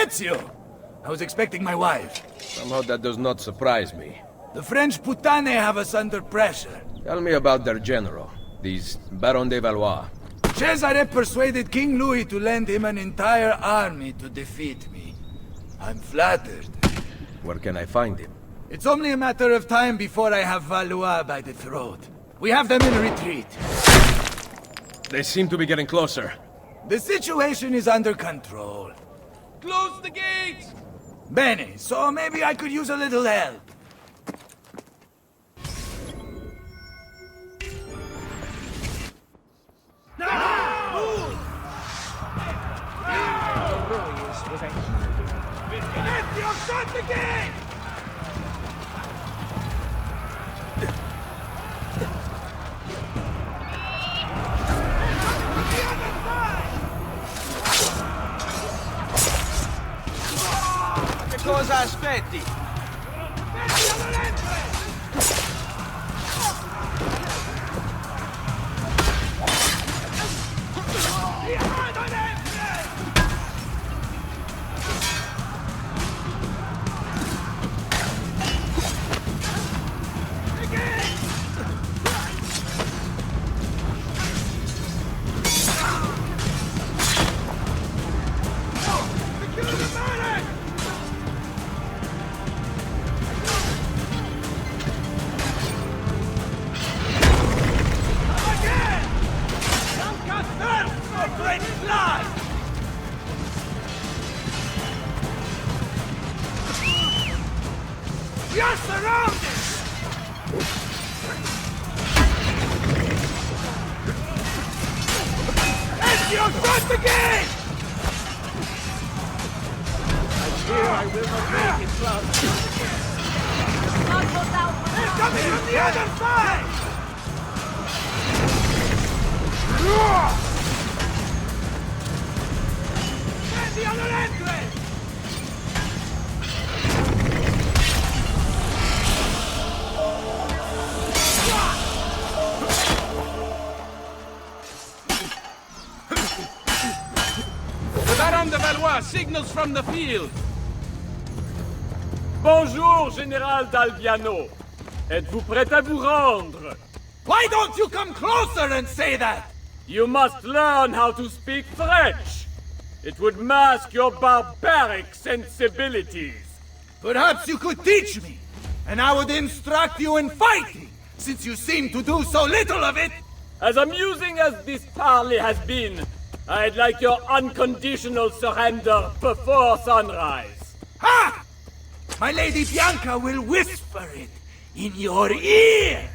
Ezio! I was expecting my wife. Somehow that does not surprise me. The French Putane have us under pressure. Tell me about their general, these Baron de Valois. Cesare persuaded King Louis to lend him an entire army to defeat me. I'm flattered. Where can I find him? It's only a matter of time before I have Valois by the throat. We have them in retreat. They seem to be getting closer. The situation is under control. Close the gates! Bene, so maybe I could use a little help. Ezio, shut the gate! Che cosa aspetti? You're surrounded! Ezio, shut the gate! I fear I will not make it, Claudio. They're coming from the other side! Send the other entrance! Baron de Valois signals from the field. Bonjour, Général d'Alviano. Êtes-vous prêt à vous rendre? Why don't you come closer and say that? You must learn how to speak French. It would mask your barbaric sensibilities. Perhaps you could teach me, and I would instruct you in fighting, since you seem to do so little of it. As amusing as this parley has been, I'd like your unconditional surrender before sunrise. Ha! My Lady Bianca will whisper it in your ear.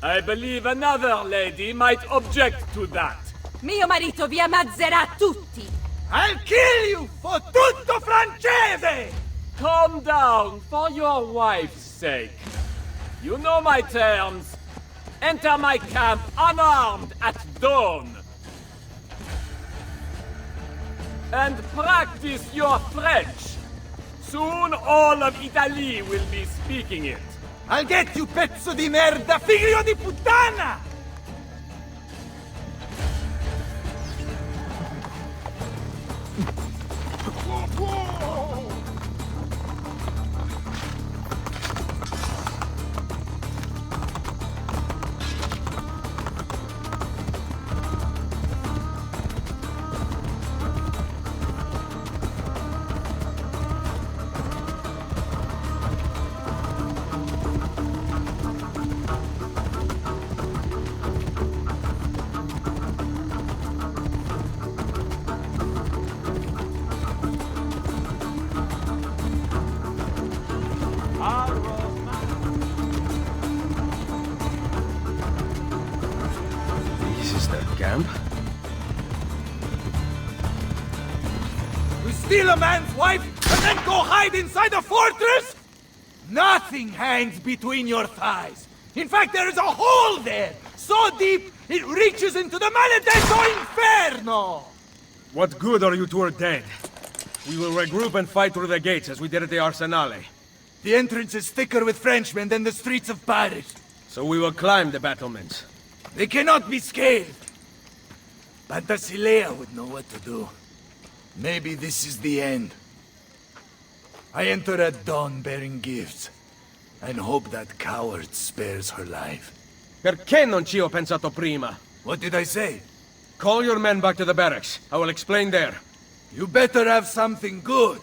I believe another lady might object to that. Mio marito vi ammazzerà tutti! I'll kill you for tutto francese! Calm down for your wife's sake. You know my terms. Enter my camp unarmed at dawn. And practice your French. Soon all of Italy will be speaking it. I'll get you, pezzo di merda, figlio di puttana! Camp? We steal a man's wife and then go hide inside a fortress? Nothing hangs between your thighs. In fact, there is a hole there, so deep it reaches into the maledetto inferno! What good are you two are dead? We will regroup and fight through the gates as we did at the Arsenale. The entrance is thicker with Frenchmen than the streets of Paris. So we will climb the battlements. They cannot be scaled. Pantasilea would know what to do. Maybe this is the end. I enter at dawn bearing gifts, and hope that coward spares her life. Perché non ci ho pensato prima? What did I say? Call your men back to the barracks. I will explain there. You better have something good.